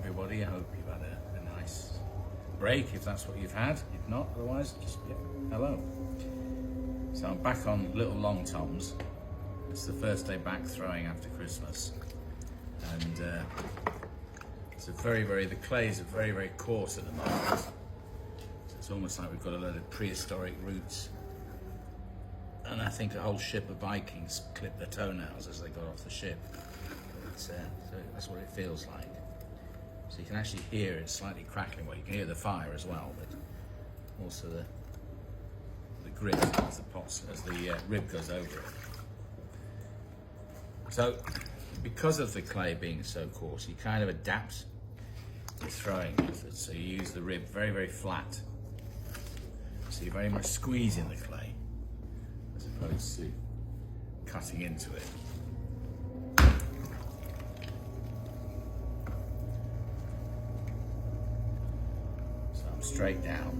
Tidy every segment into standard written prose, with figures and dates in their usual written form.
everybody. I hope you've had a nice break, if that's what you've had. If not, otherwise, just hello. So I'm back on little longtoms. It's the first day back throwing after Christmas, and it's the clays are very coarse at the moment. So it's almost like we've got a load of prehistoric roots. And I think a whole ship of Vikings clipped their toenails as they got off the ship. So that's what it feels like. So you can actually hear it slightly crackling. Well, you can hear the fire as well, but also the grit as the rib goes over it. So because of the clay being so coarse, you kind of adapt your throwing method. So you use the rib very flat. So you're very much squeezing the clay as opposed to cutting into it. Straight down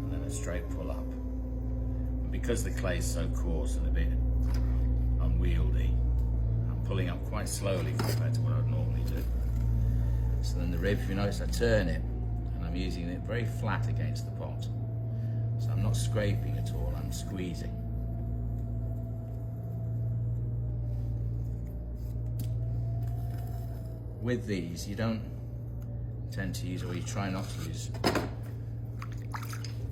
and then a straight pull up. And because the clay is so coarse and a bit unwieldy, I'm pulling up quite slowly compared to what I would normally do. So then the rib, if you notice, I turn it and I'm using it very flat against the pot. So I'm not scraping at all, I'm squeezing. With these, you don't tend to use, or you try not to use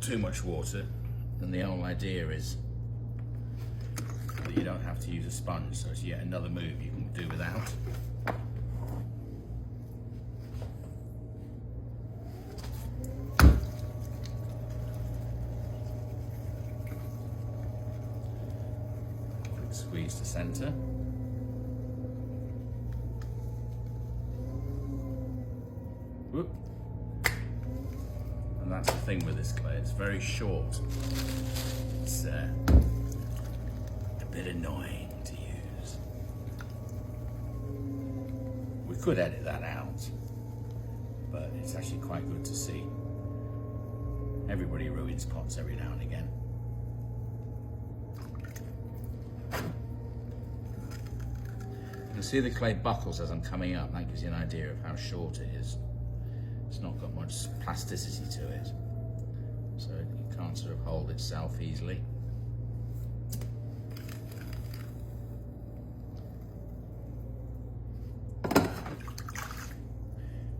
too much water, and the whole idea is that you don't have to use a sponge, so it's yet another move you can do without. Quick squeeze to center. Whoop. And that's the thing with this clay, it's very short. It's a bit annoying to use. We could edit that out, but it's actually quite good to see. Everybody ruins pots every now and again. You can see the clay buckles as I'm coming up. That gives you an idea of how short it is. It's not got much plasticity to it, so it can't sort of hold itself easily.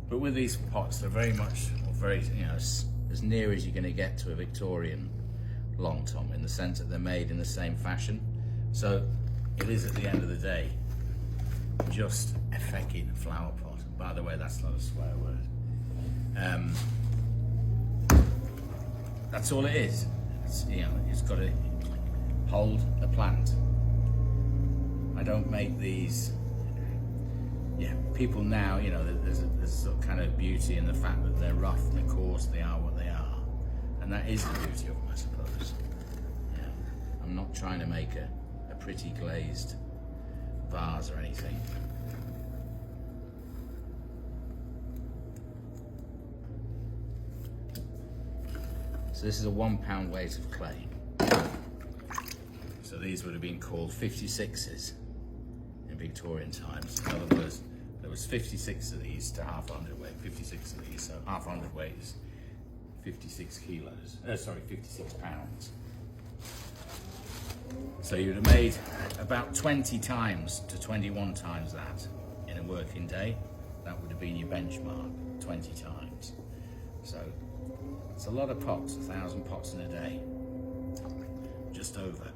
But with these pots, they're very much, as near as you're going to get to a Victorian long tom, in the sense that they're made in the same fashion. So it is, at the end of the day, just a fucking flower pot. By the way, that's not a swear word. That's all it is. It's got to hold a plant. I don't make these. People now, there's a sort of kind of beauty in the fact that they're rough and they're coarse, they are what they are, and that is the beauty of them, I suppose. I'm not trying to make a pretty glazed vase or anything. So this is a 1 pound weight of clay. So these would have been called 56s in Victorian times. In other words, there was 56 of these to half hundredweight, 56 of these, so half hundredweight is 56 kilos, 56 pounds. So you'd have made about 20 times to 21 times that in a working day. That would have been your benchmark, 20 times. So it's a lot of pots, 1,000 pots in a day, just over.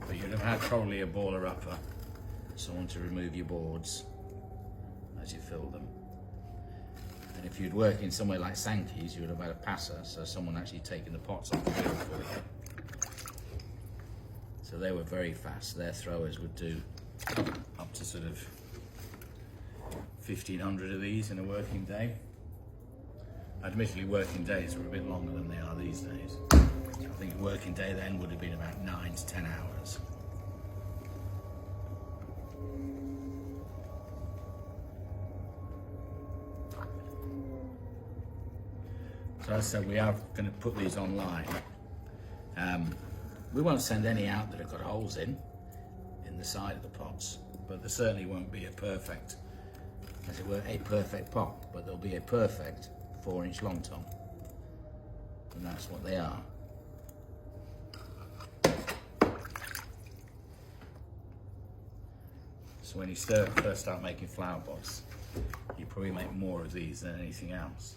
But you'd have had probably a baller upper, someone to remove your boards as you fill them. And if you'd work in somewhere like Sankey's, you would have had a passer, so someone actually taking the pots off the wheel for you. So they were very fast. Their throwers would do up to sort of 1,500 of these in a working day. Admittedly, working days were a bit longer than they are these days. I think a working day then would have been about 9 to 10 hours. So as I said, we are going to put these online. We won't send any out that have got holes in the side of the pots, but there certainly won't be a perfect as it were, a perfect pot, but there'll be a perfect 4-inch long tom. And that's what they are. So when you first start making flower pots, you probably make more of these than anything else.